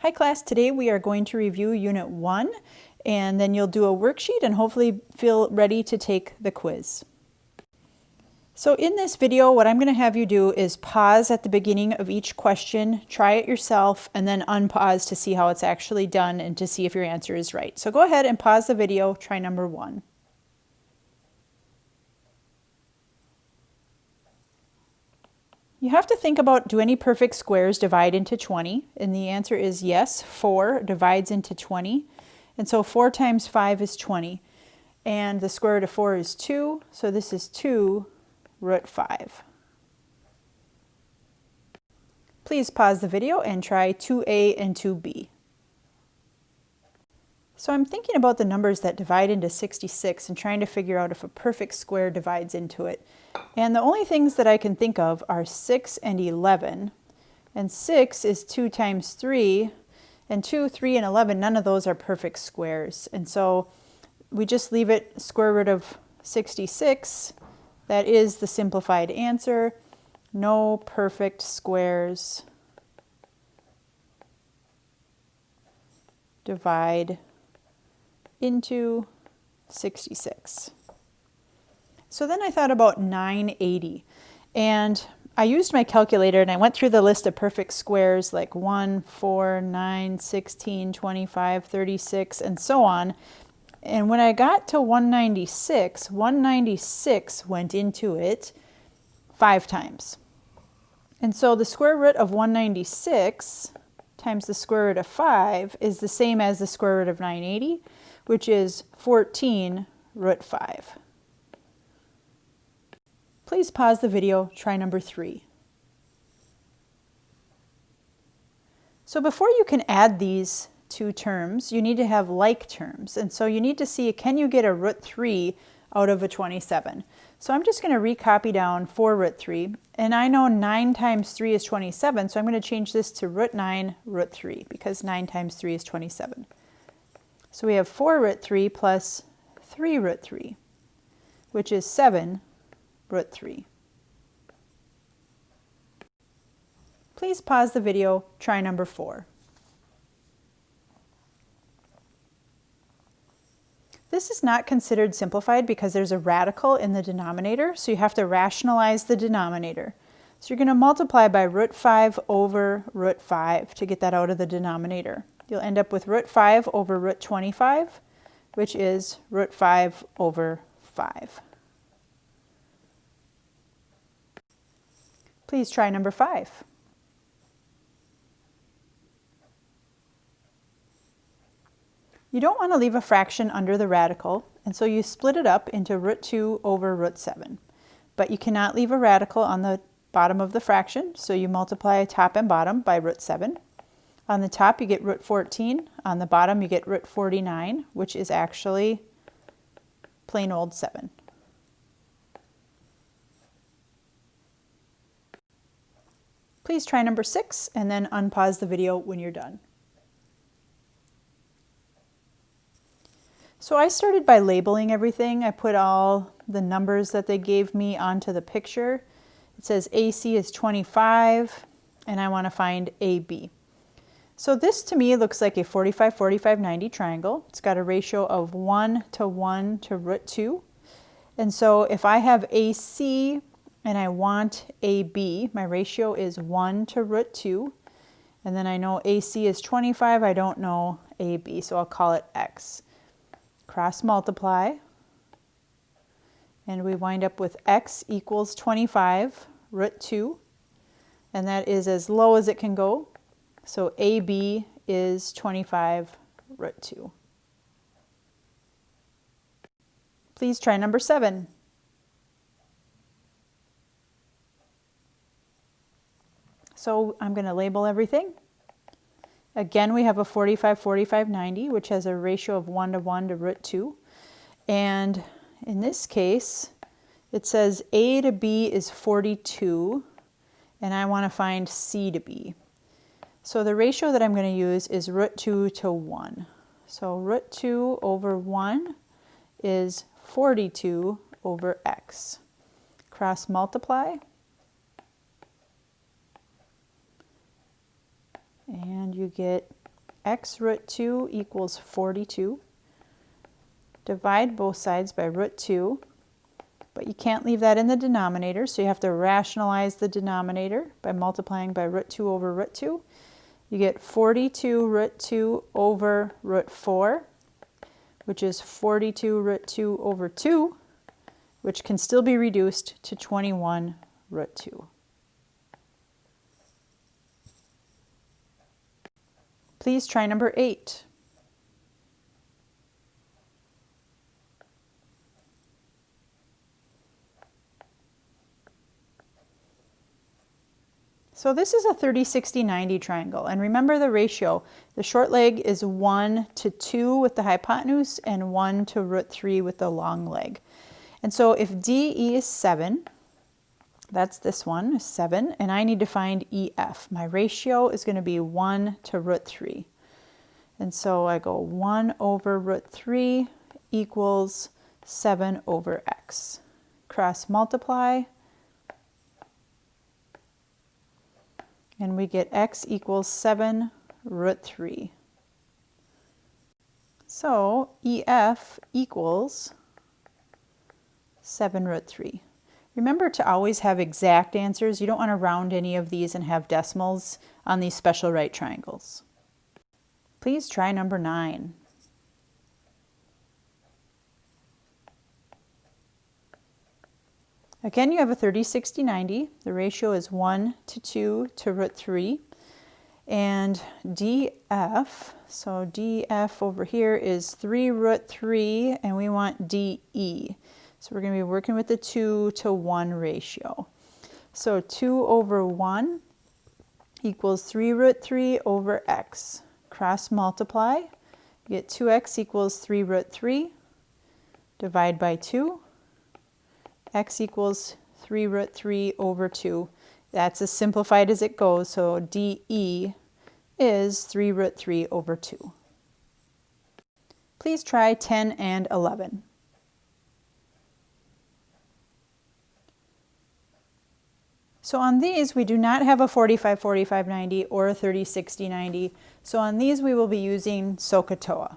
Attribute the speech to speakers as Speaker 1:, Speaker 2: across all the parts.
Speaker 1: Hi class, today we are going to review Unit 1 and then you'll do a worksheet and hopefully feel ready to take the quiz. So in this video, what I'm going to have you do is pause at the beginning of each question, try it yourself, and then unpause to see how it's actually done and to see if your answer is right. So go ahead and pause the video, try number 1. You have to think about, do any perfect squares divide into 20? And the answer is yes, 4 divides into 20. And so 4 times 5 is 20. And the square root of 4 is 2, so this is 2 root 5. Please pause the video and try 2a and 2b. So I'm thinking about the numbers that divide into 66 and trying to figure out if a perfect square divides into it. And the only things that I can think of are 6 and 11. And 6 is 2 times 3, and 2, 3, and 11, none of those are perfect squares. And so we just leave it square root of 66. That is the simplified answer. No perfect squares divide into 66. So then I thought about 980, and I used my calculator and I went through the list of perfect squares like 1, 4, 9, 16, 25, 36, and so on. And when I got to 196, 196 went into it 5 times. And so the square root of 196 times the square root of 5 is the same as the square root of 980, which is 14 root 5. Please pause the video, try number 3. So before you can add these two terms, you need to have like terms. And so you need to see, can you get a root 3 out of a 27? So I'm just going to recopy down 4 root 3. And I know 9 times 3 is 27, so I'm going to change this to root 9 root 3, because 9 times 3 is 27. So we have 4 root 3 plus 3 root 3, which is 7 root 3. Please pause the video, try number 4. This is not considered simplified because there's a radical in the denominator, so you have to rationalize the denominator. So you're going to multiply by root 5 over root 5 to get that out of the denominator. You'll end up with root 5 over root 25, which is root 5 over 5. Please try number 5. You don't want to leave a fraction under the radical, and so you split it up into root 2 over root 7. But you cannot leave a radical on the bottom of the fraction, so you multiply top and bottom by root 7. On the top you get root 14, on the bottom you get root 49, which is actually plain old 7. Please try number 6 and then unpause the video when you're done. So I started by labeling everything. I put all the numbers that they gave me onto the picture. It says AC is 25 and I want to find AB. So this to me looks like a 45, 45, 90 triangle. It's got a ratio of 1 to 1 to root 2. And so if I have AC and I want AB, my ratio is 1 to root 2. And then I know AC is 25, I don't know AB, so I'll call it X. Cross multiply, and we wind up with X equals 25 root 2, and that is as low as it can go. So AB is 25 root 2. Please try number 7. So I'm going to label everything. Again, we have a 45, 45, 90, which has a ratio of 1 to 1 to root 2. And in this case, it says A to B is 42, and I want to find C to B. So the ratio that I'm going to use is root 2 to 1. So root 2 over 1 is 42 over X. Cross multiply. And you get x root 2 equals 42. Divide both sides by root 2, but you can't leave that in the denominator, so you have to rationalize the denominator by multiplying by root 2 over root 2. You get 42 root 2 over root 4, which is 42 root 2 over 2, which can still be reduced to 21 root 2. Please try number 8. So this is a 30, 60, 90 triangle, and remember the ratio. The short leg is 1 to 2 with the hypotenuse and 1 to root 3 with the long leg. And so if DE is 7, that's this one, 7, and I need to find EF. My ratio is going to be 1 to root 3. And so I go 1 over root 3 equals 7 over x. Cross multiply, and we get x equals 7 root 3. So EF equals 7 root 3. Remember to always have exact answers. You don't want to round any of these and have decimals on these special right triangles. Please try number 9. Again, you have a 30, 60, 90. The ratio is 1 to 2 to root 3. And DF, so DF over here is 3 root 3, and we want DE. So we're going to be working with the 2 to 1 ratio. So 2 over 1 equals 3 root 3 over x. Cross multiply, you get 2x equals 3 root 3. Divide by 2. X equals 3 root 3 over 2. That's as simplified as it goes, so DE is 3 root 3 over 2. Please try 10 and 11. So on these, we do not have a 45, 45, 90 or a 30, 60, 90. So on these, we will be using SOHCAHTOA.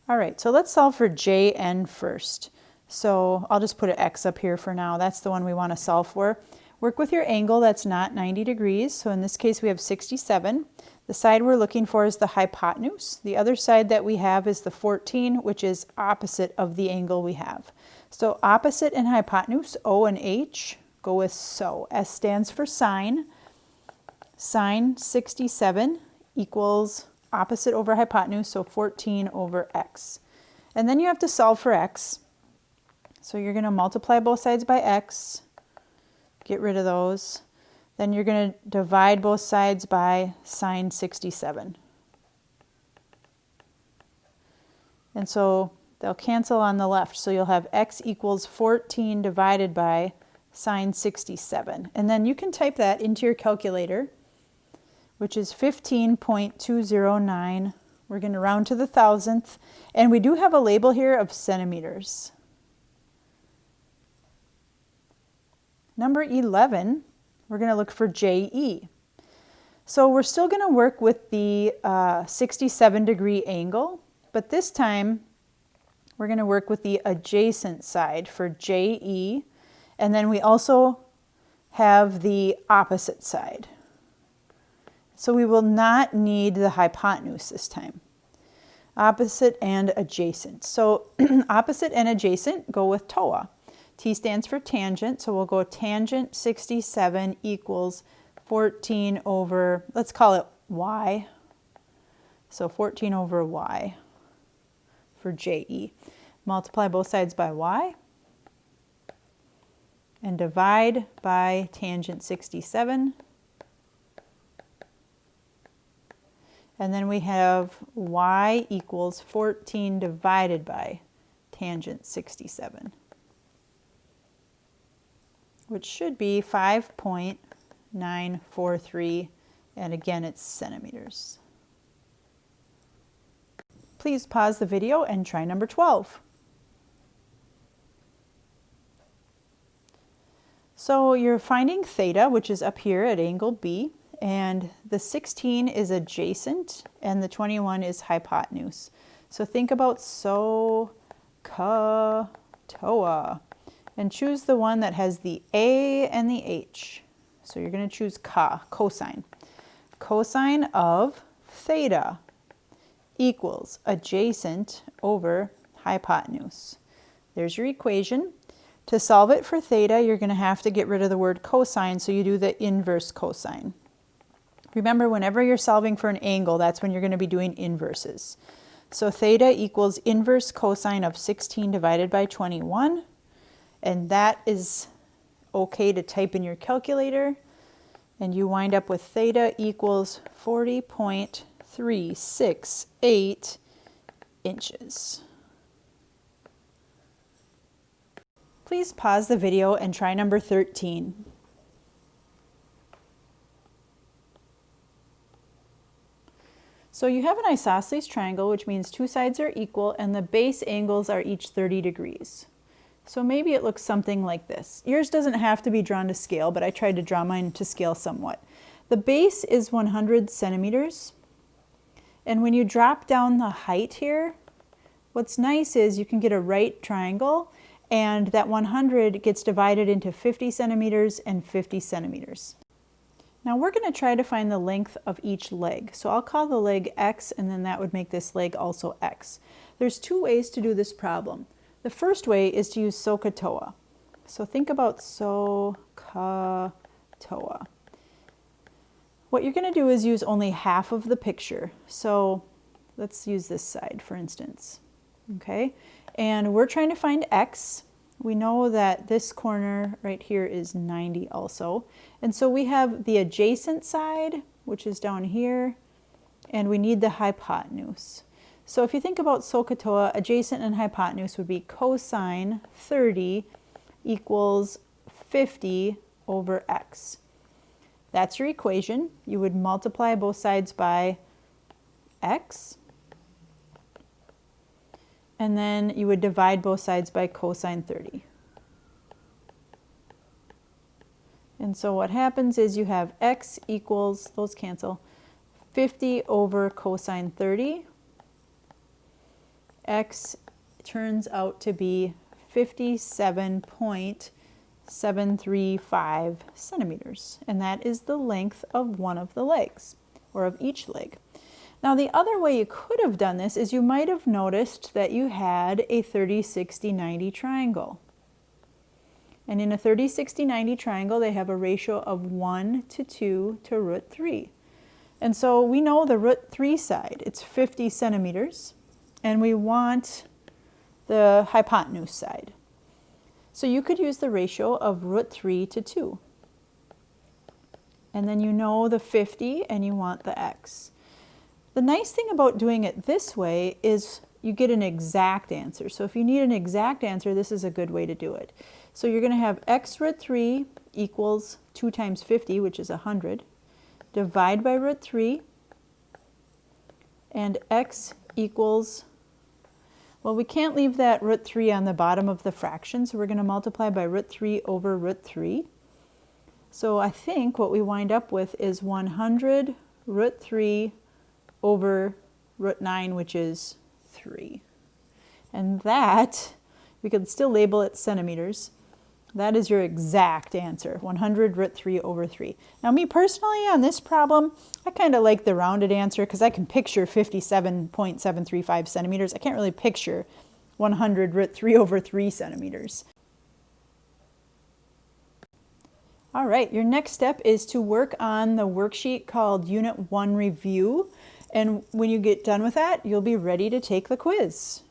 Speaker 1: All right, so let's solve for JN first. So I'll just put an X up here for now. That's the one we want to solve for. Work with your angle that's not 90 degrees. So in this case, we have 67. The side we're looking for is the hypotenuse. The other side that we have is the 14, which is opposite of the angle we have. So opposite and hypotenuse, O and H, go with SO. S stands for sine. Sine 67 equals opposite over hypotenuse, so 14 over x. And then you have to solve for x. So you're going to multiply both sides by x, get rid of those. Then you're going to divide both sides by sine 67. And so they'll cancel on the left. So you'll have x equals 14 divided by sine 67. And then you can type that into your calculator, which is 15.209. We're going to round to the thousandth. And we do have a label here of centimeters. Number 11, we're going to look for JE. So we're still going to work with the 67-degree angle, but this time we're going to work with the adjacent side for JE, and then we also have the opposite side. So we will not need the hypotenuse this time. Opposite and adjacent. So opposite and adjacent go with TOA. T stands for tangent, so we'll go tangent 67 equals 14 over, let's call it y. So 14 over y for JE. Multiply both sides by y and divide by tangent 67. And then we have y equals 14 divided by tangent 67. Which should be 5.943, and again it's centimeters. Please pause the video and try number 12. So you're finding theta, which is up here at angle B, and the 16 is adjacent and the 21 is hypotenuse. So think about SOHCAHTOA and choose the one that has the A and the H. So you're going to choose cosine. Cosine of theta equals adjacent over hypotenuse. There's your equation. To solve it for theta, you're going to have to get rid of the word cosine, so you do the inverse cosine. Remember, whenever you're solving for an angle, that's when you're going to be doing inverses. So theta equals inverse cosine of 16 divided by 21, and that is okay to type in your calculator, and you wind up with theta equals 40.368 inches. Please pause the video and try number 13. So you have an isosceles triangle, which means two sides are equal and the base angles are each 30 degrees. So maybe it looks something like this. Yours doesn't have to be drawn to scale, but I tried to draw mine to scale somewhat. The base is 100 centimeters. And when you drop down the height here, what's nice is you can get a right triangle, and that 100 gets divided into 50 centimeters and 50 centimeters. Now we're going to try to find the length of each leg. So I'll call the leg X, and then that would make this leg also X. There's two ways to do this problem. The first way is to use SOHCAHTOA. So think about SOHCAHTOA. What you're going to do is use only half of the picture. So let's use this side, for instance. Okay, and we're trying to find X. We know that this corner right here is 90 also. And so we have the adjacent side, which is down here, and we need the hypotenuse. So if you think about SOHCAHTOA, adjacent and hypotenuse would be cosine 30 equals 50 over X. That's your equation. You would multiply both sides by X. And then you would divide both sides by cosine 30. And so what happens is you have X equals, those cancel, 50 over cosine 30. X turns out to be 57.735 centimeters. And that is the length of one of the legs, or of each leg. Now the other way you could have done this is you might have noticed that you had a 30, 60, 90 triangle. And in a 30, 60, 90 triangle, they have a ratio of 1 to 2 to root 3. And so we know the root 3 side, it's 50 centimeters, and we want the hypotenuse side. So you could use the ratio of root 3 to 2. And then you know the 50 and you want the X. The nice thing about doing it this way is you get an exact answer. So if you need an exact answer, this is a good way to do it. So you're going to have X root 3 equals 2 times 50, which is 100. Divide by root 3. And X equals, well, we can't leave that root 3 on the bottom of the fraction, so we're going to multiply by root 3 over root 3. So I think what we wind up with is 100 root 3 over root 9, which is 3. And that, we could still label it centimeters. That is your exact answer, 100 root 3 over 3. Now me personally on this problem, I kind of like the rounded answer because I can picture 57.735 centimeters. I can't really picture 100 root 3 over 3 centimeters. All right, your next step is to work on the worksheet called Unit 1 Review. And when you get done with that, you'll be ready to take the quiz.